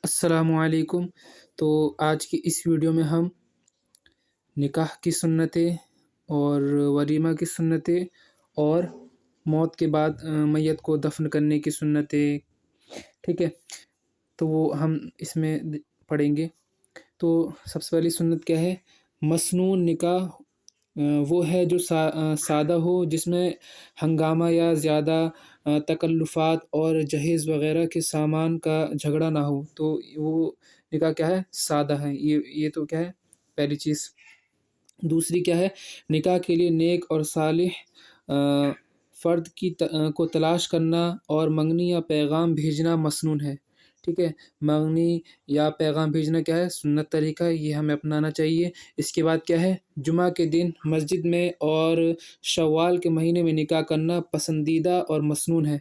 السلام علیکم۔ تو آج کی اس ویڈیو میں ہم نکاح کی سنتیں اور ولیمہ کی سنتیں اور موت کے بعد میت کو دفن کرنے کی سنتیں، ٹھیک ہے، تو وہ ہم اس میں پڑھیں گے۔ تو سب سے پہلی سنت کیا ہے؟ مسنون نکاح وہ ہے جو سادہ ہو، جس میں ہنگامہ یا زیادہ تکلفات اور جہیز وغیرہ کے سامان کا جھگڑا نہ ہو۔ تو وہ نکاح کیا ہے؟ سادہ ہے۔ یہ تو کیا ہے؟ پہلی چیز۔ دوسری کیا ہے؟ نکاح کے لیے نیک اور صالح فرد کو تلاش کرنا اور منگنی یا پیغام بھیجنا مسنون ہے، ٹھیک ہے۔ منگنی یا پیغام بھیجنا کیا ہے؟ سنت طریقہ ہے، یہ ہمیں اپنانا چاہیے۔ اس کے بعد کیا ہے؟ جمعہ کے دن مسجد میں اور شوال کے مہینے میں نکاح کرنا پسندیدہ اور مسنون ہے۔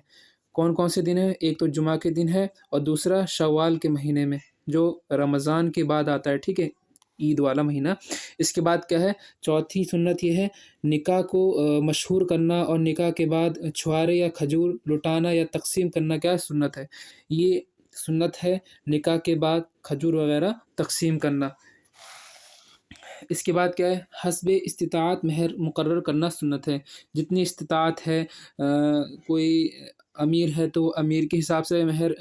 کون کون سے دن ہیں؟ ایک تو جمعہ کے دن ہے اور دوسرا شوال کے مہینے میں جو رمضان کے بعد آتا ہے، ٹھیک ہے، عید والا مہینہ۔ اس کے بعد کیا ہے؟ چوتھی سنت یہ ہے نکاح کو مشہور کرنا اور نکاح کے بعد چھوارے یا کھجور لٹانا یا تقسیم کرنا کیا سنت ہے؟ یہ سنت ہے، نکاح کے بعد کھجور وغیرہ تقسیم کرنا۔ اس کے بعد کیا ہے؟ حسب استطاعت مہر مقرر کرنا سنت ہے۔ جتنی استطاعت ہے، کوئی امیر ہے تو امیر کے حساب سے مہر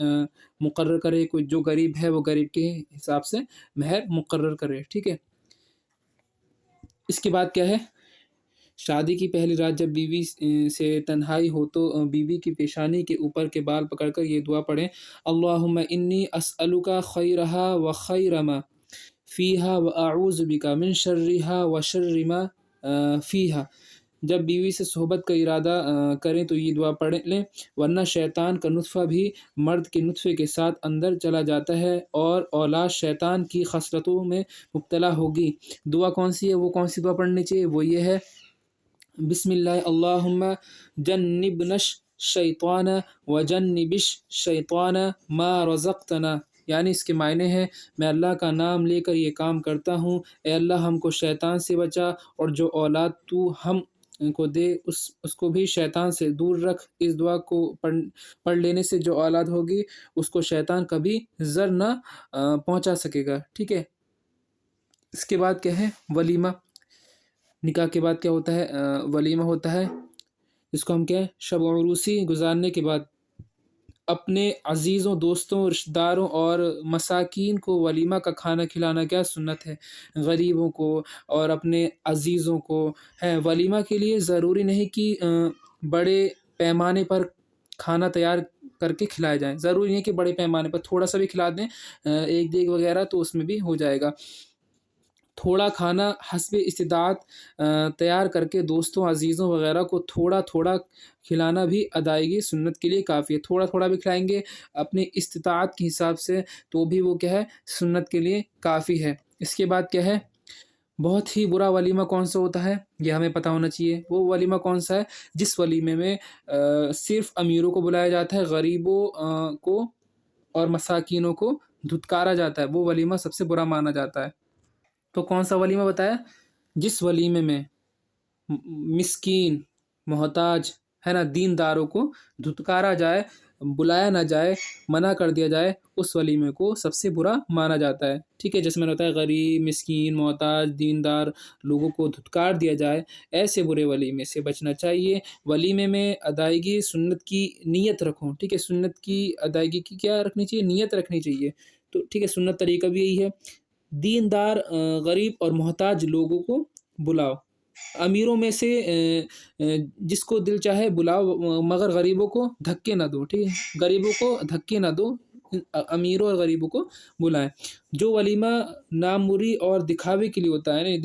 مقرر کرے، کوئی جو غریب ہے وہ غریب کے حساب سے مہر مقرر کرے، ٹھیک ہے۔ اس کے بعد کیا ہے؟ شادی کی پہلی رات جب بیوی سے تنہائی ہو تو بیوی کی پیشانی کے اوپر کے بال پکڑ کر یہ دعا پڑھیں: اللہم انی اسألک خیرہا و خیر ما فیہا و اعوذ بک من شرہا و شر ما فیہا۔ جب بیوی سے صحبت کا ارادہ کریں تو یہ دعا پڑھ لیں، ورنہ شیطان کا نطفہ بھی مرد کے نطفے کے ساتھ اندر چلا جاتا ہے اور اولاد شیطان کی خصلتوں میں مبتلا ہوگی۔ دعا کون سی ہے؟ وہ کون سی دعا پڑھنی چاہیے؟ وہ یہ ہے: بسم اللہ اللہم جنبنا الشیطان وجنب الشیطان ما رزقتنا، یعنی اس کے معنی ہے میں اللہ کا نام لے کر یہ کام کرتا ہوں، اے اللہ ہم کو شیطان سے بچا اور جو اولاد تو ہم کو دے اس کو بھی شیطان سے دور رکھ۔ اس دعا کو پڑھ لینے سے جو اولاد ہوگی اس کو شیطان کبھی زر نہ پہنچا سکے گا، ٹھیک ہے۔ اس کے بعد کیا ہے؟ ولیمہ۔ نکاح کے بعد کیا ہوتا ہے؟ ولیمہ ہوتا ہے، اس کو ہم کیا ہے؟ شب و عروسی گزارنے کے بعد اپنے عزیزوں، دوستوں، رشتہ داروں اور مساکین کو ولیمہ کا کھانا کھلانا کیا سنت ہے؟ غریبوں کو اور اپنے عزیزوں کو ہے۔ ولیمہ کے لیے ضروری نہیں کہ بڑے پیمانے پر کھانا تیار کر کے کھلایا جائے، ضروری نہیں کہ بڑے پیمانے پر، تھوڑا سا بھی کھلا دیں، ایک دیگ وغیرہ، تو اس میں بھی ہو جائے گا۔ تھوڑا کھانا حسب استطاعت تیار کر کے دوستوں، عزیزوں وغیرہ کو تھوڑا تھوڑا کھلانا بھی ادائیگی سنت کے لیے کافی ہے۔ تھوڑا تھوڑا بھی کھلائیں گے اپنی استطاعت کے حساب سے تو بھی وہ کیا ہے؟ سنت کے لیے کافی ہے۔ اس کے بعد کیا ہے؟ بہت ہی برا ولیمہ کون سا ہوتا ہے؟ یہ ہمیں پتہ ہونا چاہیے۔ وہ ولیمہ کون سا ہے؟ جس ولیمے میں صرف امیروں کو بلایا جاتا ہے، غریبوں کو اور مساکینوں کو دھتکارا جاتا ہے، وہ ولیمہ سب سے برا مانا جاتا ہے۔ تو کون سا ولیمہ بتایا؟ جس ولیمے میں مسکین، محتاج ہے نا، دینداروں کو دھتکارا جائے، بلایا نہ جائے، منع کر دیا جائے، اس ولیمے کو سب سے برا مانا جاتا ہے، ٹھیک ہے۔ جس میں ہوتا ہے غریب، مسکین، محتاج، دیندار لوگوں کو دھتکار دیا جائے، ایسے برے ولیمے سے بچنا چاہیے۔ ولیمے میں ادائیگی سنت کی نیت رکھو، ٹھیک ہے۔ سنت کی ادائیگی کی کیا رکھنی چاہیے؟ نیت رکھنی چاہیے، تو ٹھیک ہے۔ سنت طریقہ بھی یہی ہے، دیندار، غریب اور محتاج لوگوں کو بلاؤ۔ امیروں میں سے جس کو دل چاہے بلاؤ، مگر غریبوں کو دھکے نہ دو، ٹھیک ہے۔ غریبوں کو دھکے نہ دو، امیروں اور غریبوں کو بلائیں۔ جو ولیمہ ناموری اور دکھاوے کے لیے ہوتا ہے،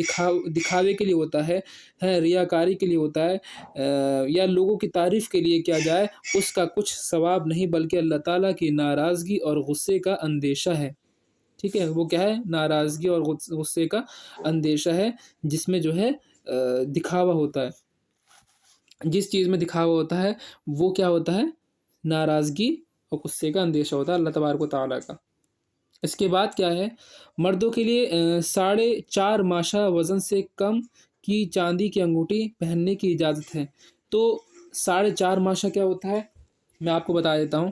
دکھاوے کے لیے ہوتا ہے، ریاکاری کے لیے ہوتا ہے، یا لوگوں کی تعریف کے لیے کیا جائے، اس کا کچھ ثواب نہیں بلکہ اللہ تعالیٰ کی ناراضگی اور غصے کا اندیشہ ہے، ٹھیک ہے۔ وہ کیا ہے؟ ناراضگی اور غصے کا اندیشہ ہے، جس میں جو ہے دکھاوا ہوتا ہے۔ جس چیز میں دکھاوا ہوتا ہے وہ کیا ہوتا ہے؟ ناراضگی اور غصے کا اندیشہ ہوتا ہے اللہ تبارک و تعالیٰ کا۔ اس کے بعد کیا ہے؟ مردوں کے لیے 4.5 ماشا وزن سے کم کی چاندی کی انگوٹھی پہننے کی اجازت ہے۔ تو 4.5 ماشا کیا ہوتا ہے؟ میں آپ کو بتا دیتا ہوں۔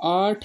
8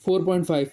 4.5,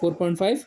4.5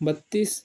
32,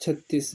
36,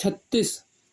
36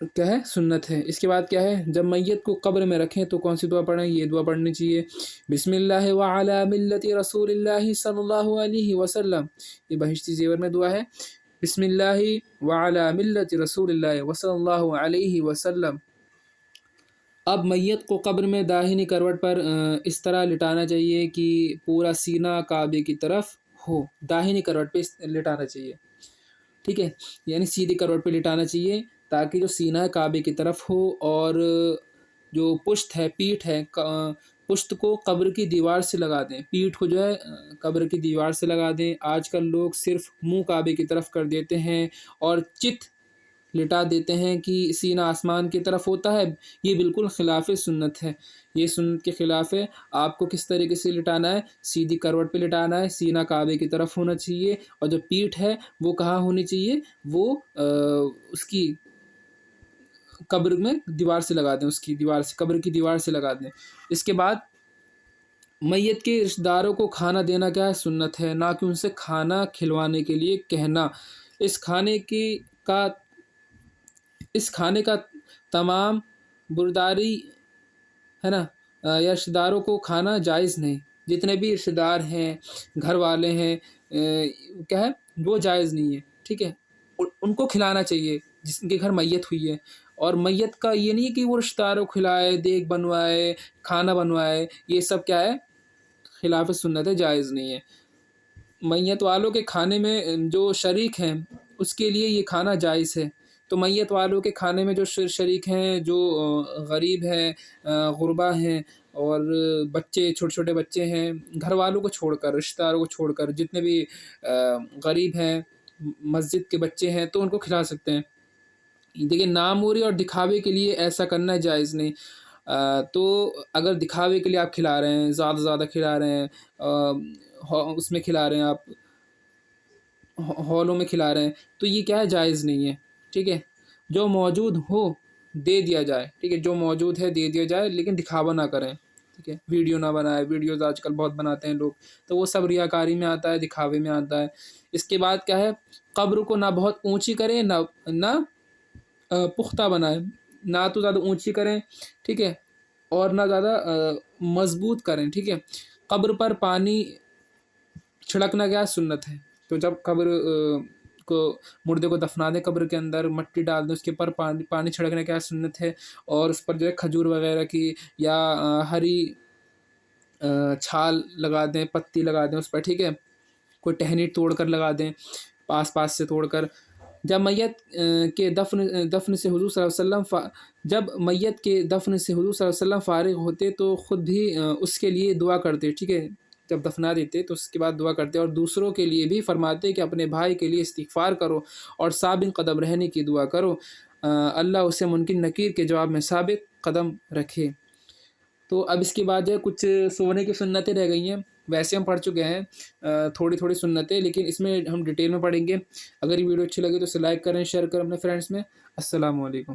کیا ہے سنت ہے۔ اس کے بعد کیا ہے، جب میت کو قبر میں رکھیں تو کون سی دعا پڑھیں، یہ دعا پڑھنی چاہیے، بسم اللہ وعلی ملت رسول اللہ صلی اللہ علیہ وسلم، یہ بہشتی زیور میں دعا ہے، بسم اللہ وعلی ملت رسول اللہ صلی اللہ علیہ وسلم۔ اب میت کو قبر میں داہنی کروٹ پر اس طرح لٹانا چاہیے کہ پورا سینہ کعبے کی طرف ہو، داہنی کروٹ پہ لٹانا چاہیے، ٹھیک ہے، یعنی سیدھی کروٹ پہ لٹانا چاہیے تاکہ جو سینہ ہے کعبے کی طرف ہو، اور جو پشت ہے، پیٹھ ہے، پشت کو قبر کی دیوار سے لگا دیں، پیٹھ کو جو ہے قبر کی دیوار سے لگا دیں۔ آج کل لوگ صرف منہ کعبے کی طرف کر دیتے ہیں اور چت لٹا دیتے ہیں کہ سینہ آسمان کی طرف ہوتا ہے، یہ بالکل خلاف سنت ہے، یہ سنت کے خلاف ہے۔ آپ کو کس طریقے سے لٹانا ہے، سیدھی کروٹ پہ لٹانا ہے، سینہ کعبے کی طرف ہونا چاہیے، اور جو پیٹھ ہے وہ کہاں ہونی چاہیے، وہ اس کی قبر میں دیوار سے لگا دیں، اس کی دیوار سے، قبر کی دیوار سے لگا دیں۔ اس کے بعد میت کے رشتہ داروں کو کھانا دینا کیا ہے، سنت ہے، نہ کہ ان سے کھانا کھلوانے کے لیے کہنا۔ اس کھانے کا تمام برداری ہے نا، یا رشتہ داروں کو کھانا جائز نہیں، جتنے بھی رشتہ دار ہیں، گھر والے ہیں، کیا ہے وہ جائز نہیں ہے، ٹھیک ہے، ان کو کھلانا چاہیے جس کے گھر میت ہوئی ہے، اور میت کا یہ نہیں ہے کہ وہ رشتہ داروں کو کھلائے، دیگ بنوائے، کھانا بنوائے، یہ سب کیا ہے خلاف سنت ہے، جائز نہیں ہے۔ میت والوں کے کھانے میں جو شریک ہیں اس کے لیے یہ کھانا جائز ہے، تو میت والوں کے کھانے میں جو شریک ہیں، جو غریب ہیں، غربا ہیں، اور بچے، چھوٹے چھوٹے بچے ہیں، گھر والوں کو چھوڑ کر، رشتہ داروں کو چھوڑ کر، جتنے بھی غریب ہیں، مسجد کے بچے ہیں، تو ان کو کھلا سکتے ہیں۔ دیکھیے ناموری اور دکھاوے کے لیے ایسا کرنا جائز نہیں۔ تو اگر دکھاوے کے لیے آپ کھلا رہے ہیں، زیادہ زیادہ کھلا رہے ہیں، اس میں کھلا رہے ہیں، آپ ہالوں میں کھلا رہے ہیں، تو یہ کیا ہے، جائز نہیں ہے، ٹھیک ہے۔ جو موجود ہو دے دیا جائے، ٹھیک ہے، جو موجود ہے دے دیا جائے، لیکن دکھاوا نہ کریں، ٹھیک ہے، ویڈیو نہ بنائے، ویڈیوز آج کل بہت بناتے ہیں لوگ، تو وہ سب ریاکاری میں آتا ہے، دکھاوے میں آتا ہے۔ اس کے بعد کیا ہے، قبر کو نہ بہت اونچی کریں، نہ پختہ بنائیں، نہ تو زیادہ اونچی کریں، ٹھیک ہے، اور نہ زیادہ مضبوط کریں، ٹھیک ہے۔ قبر پر پانی چھڑکنا کیا سنت ہے، تو جب قبر کو، مردے کو دفنا دیں، قبر کے اندر مٹی ڈال دیں، اس کے اوپر پانی چھڑکنا کیا سنت ہے، اور اس پر جو ہے کھجور وغیرہ کی یا ہری چھال لگا دیں، پتی لگا دیں اس پر، ٹھیک ہے، کوئی ٹہنی توڑ کر لگا دیں، پاس سے توڑ کر۔ جب میت کے دفن سے حضور صلی اللہ علیہ وسلم فارغ ہوتے تو خود بھی اس کے لیے دعا کرتے، ٹھیک ہے، جب دفنا دیتے تو اس کے بعد دعا کرتے، اور دوسروں کے لیے بھی فرماتے کہ اپنے بھائی کے لیے استغفار کرو اور ثابت قدم رہنے کی دعا کرو، اللہ اسے ممکن نکیر کے جواب میں ثابت قدم رکھے۔ تو اب اس کے بعد جو ہے کچھ سونے کی سنتیں رہ گئی ہیں، ویسے ہم پڑھ چکے ہیں تھوڑی تھوڑی سنتیں، لیکن اس میں ہم ڈیٹیل میں پڑھیں گے۔ اگر یہ ویڈیو اچھی لگے تو اسے لائک کریں، شیئر کریں اپنے فرینڈس میں۔ السلام علیکم۔